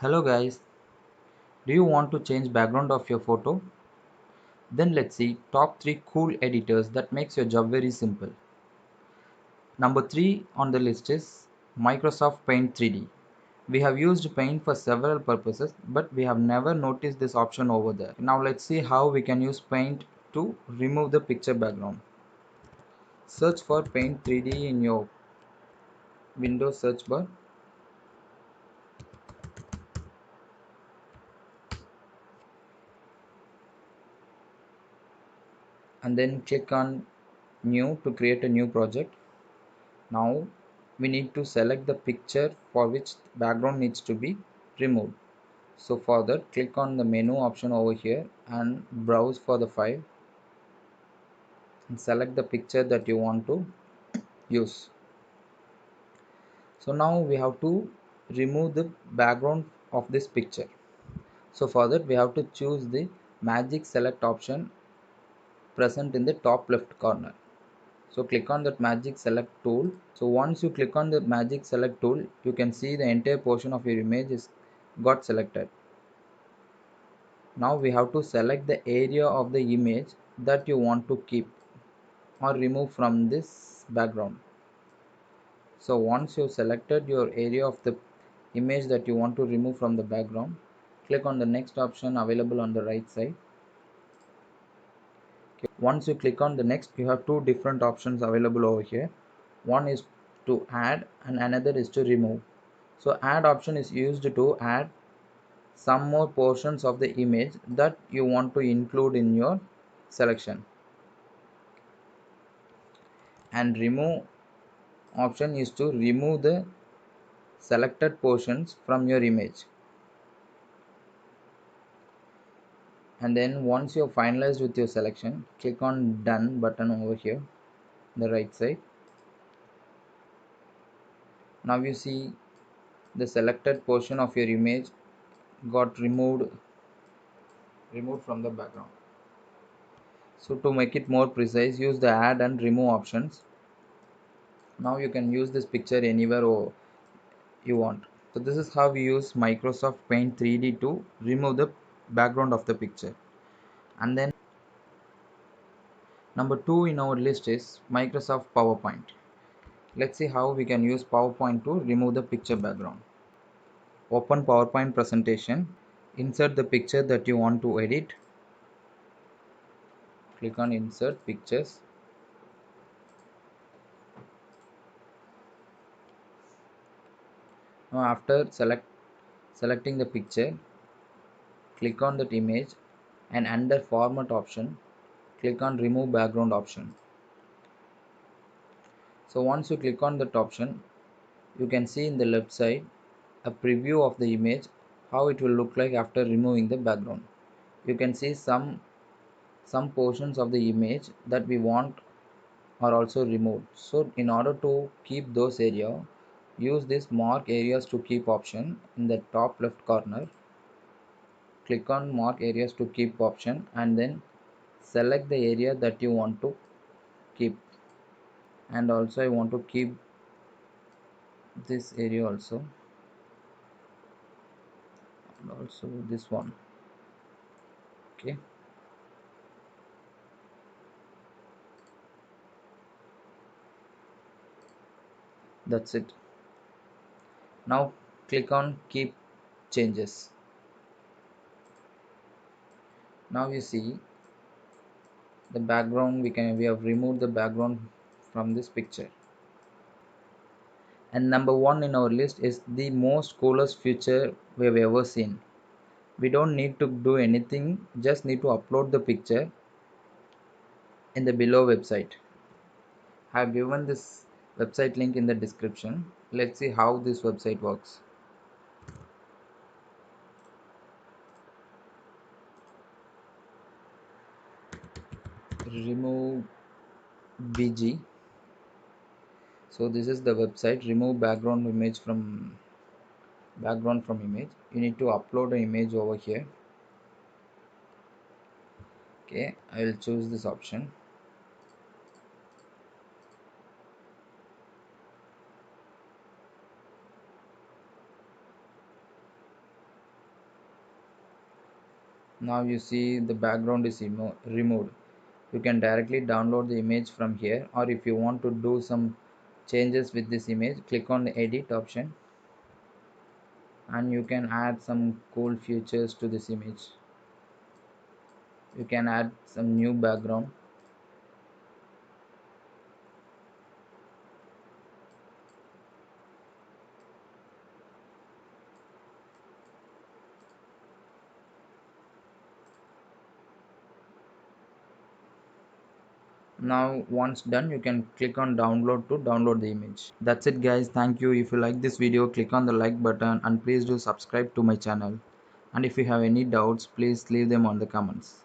Hello guys, do you want to change background of your photo? Then let's see top 3 cool editors that makes your job very simple. Number 3 on the list is Microsoft Paint 3D. We have used Paint for several purposes, but we have never noticed this option over there. Now let's see how we can use Paint to remove the picture background. Search for Paint 3D in your Windows search bar and then click on New to create a new project. Now we need to select the picture for which background needs to be removed. So for that, click on the menu option over here and browse for the file and select the picture that you want to use. So now we have to remove the background of this picture. So for that, we have to choose the magic select option present in the top left corner. So click on that magic select tool. So once you click on the magic select tool, you can see the entire portion of your image is got selected. Now we have to select the area of the image that you want to keep or remove from this background. So once you selected your area of the image that you want to remove from the background, click on the next option available on the right side. Once you click on the next, you have two different options available over here. One is to add and another is to remove. So add option is used to add some more portions of the image that you want to include in your selection, and remove option is to remove the selected portions from your image. And then once you're finalized with your selection, click on done button over here the right side. Now you see the selected portion of your image got removed from the background. So to make it more precise, use the add and remove options. Now you can use this picture anywhere you want. So this is how we use Microsoft Paint 3D to remove the background of the picture. And then number 2 in our list is Microsoft PowerPoint. Let's see how we can use PowerPoint to remove the picture background. Open PowerPoint presentation, insert the picture that you want to edit. Click on insert pictures. Now after selecting the picture, click on that image and under format option, click on remove background option. So once you click on that option, you can see in the left side a preview of the image, how it will look like after removing the background. You can see some portions of the image that we want are also removed. So in order to keep those area, use this mark areas to keep option in the top left corner. Click on mark areas to keep option and then select the area that you want to keep. And also I want to keep this area also, and also this one. Okay, that's it. Now click on keep changes. Now you see the background, we have removed the background from this picture. And number 1 in our list is the most coolest feature we've ever seen. We don't need to do anything, just need to upload the picture in the below website. I have given this website link in the description. Let's see how this website works. Remove bg. So this is the website. Remove background from image. You need to upload an image over here. Okay, I will choose this option. Now you see the background is removed. You can directly download the image from here, or if you want to do some changes with this image, click on the edit option and you can add some cool features to this image. You can add some new background. Now once done, you can click on download to download the image. That's it guys, thank you. If you like this video, click on the like button and please do subscribe to my channel. And if you have any doubts, please leave them on the comments.